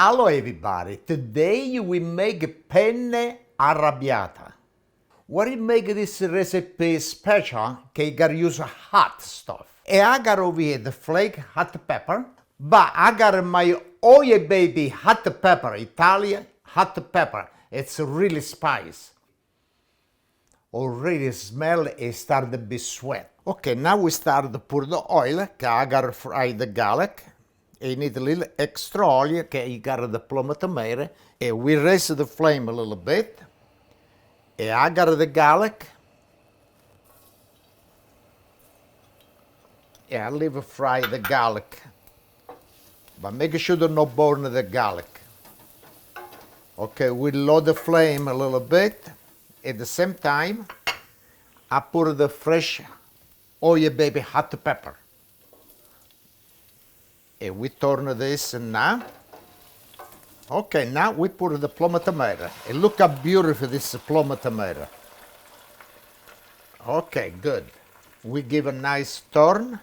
Hello everybody, today we make penne arrabbiata. When you make this recipe special, okay, you gotta use hot stuff. And I got over here the flake hot pepper, but I got my Oye Baby hot pepper, Italian hot pepper. It's really spicy. Already smell it start to be sweat. Okay, now we start to pour the oil, okay, I gotta fry the garlic. You need a little extra oil, okay, you got the plum tomato. And we raise the flame a little bit. And I got the garlic. And I leave it fry the garlic. But make sure to not burn the garlic. Okay, we lower the flame a little bit. At the same time, I put the fresh Oye Baby hot pepper. And we turn this now. Okay, now we put the plum tomato. And look how beautiful this plum tomato. Okay, good. We give a nice turn.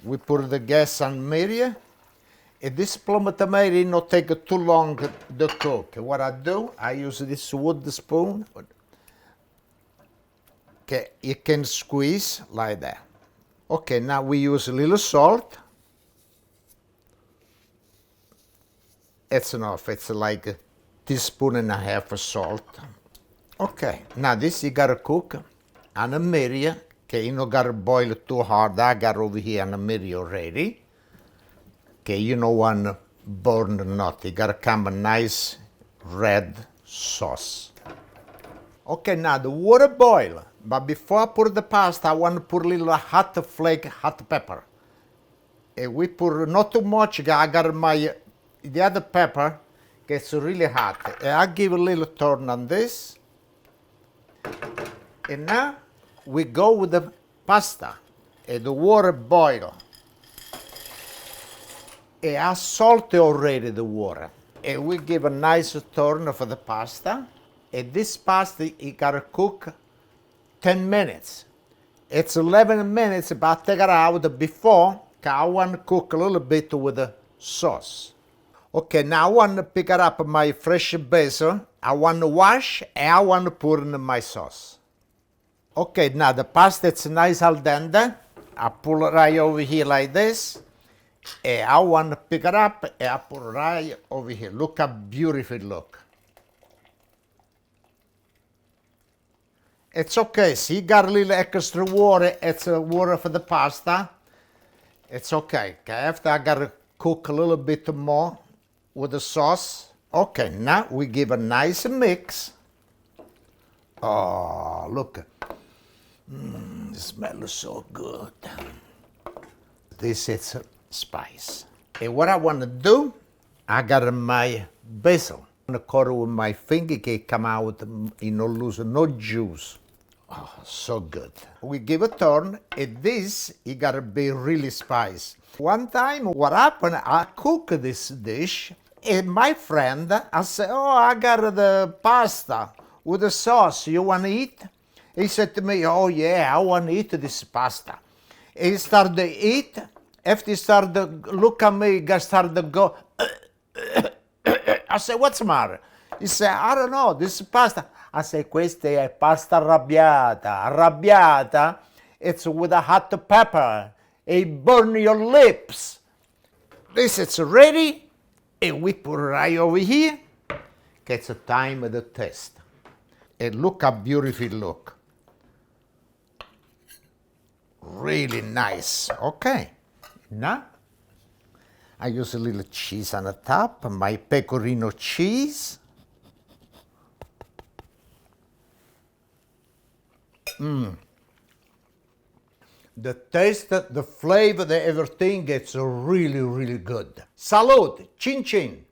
We put the gas on medium. And this plum tomato not take too long to cook. What I do, I use this wood spoon. Okay, you can squeeze like that. Okay, now we use a little salt. It's enough, it's like a teaspoon and a half of salt. Okay, now this you gotta cook on a medium. Okay, you don't gotta boil it too hard. I got over here on a medium already. Okay, you don't want to burn the nut. You gotta come a nice red sauce. Okay, now the water boil. But before I put the pasta, I want to put a little hot flake, hot pepper. And we put not too much. I got the other pepper gets really hot. And I give a little turn on this. And now we go with the pasta. And the water boil. And I salted already the water. And we give a nice turn for the pasta. And this pasta, you gotta cook 10 minutes. It's 11 minutes, but I take it out before, because I want to cook a little bit with the sauce. Okay, now I want to pick up my fresh basil. I want to wash, and I want to put in my sauce. Okay, now the pasta is nice al dente. I pull it right over here like this. And I want to pick it up, and I put it right over here. Look how beautiful it looks. It's okay, see, you got a little extra water, it's water for the pasta. It's okay, after I gotta cook a little bit more with the sauce. Okay, now we give a nice mix. Oh, look, it smells so good. This is spice. And what I want to do, I got my basil. I'm gonna cut it with my finger, it come out, you know, lose no juice. Oh, so good. We give a turn, and this, you gotta be really spicy. One time, what happened, I cooked this dish, and my friend, I said, oh, I got the pasta with the sauce, you wanna eat? He said to me, oh yeah, I wanna eat this pasta. He started to eat, after he started to look at me, he started to go, I said, what's the matter? He said, I don't know, this is pasta. I said, questa è pasta arrabbiata. Arrabbiata, it's with a hot pepper. It burn your lips. This is ready, and we put it right over here. It's a time of the test. And look how beautiful it look. Really nice. Okay, now I use a little cheese on the top, my pecorino cheese. The taste, the flavor, everything gets really, really good. Salute, chin chin.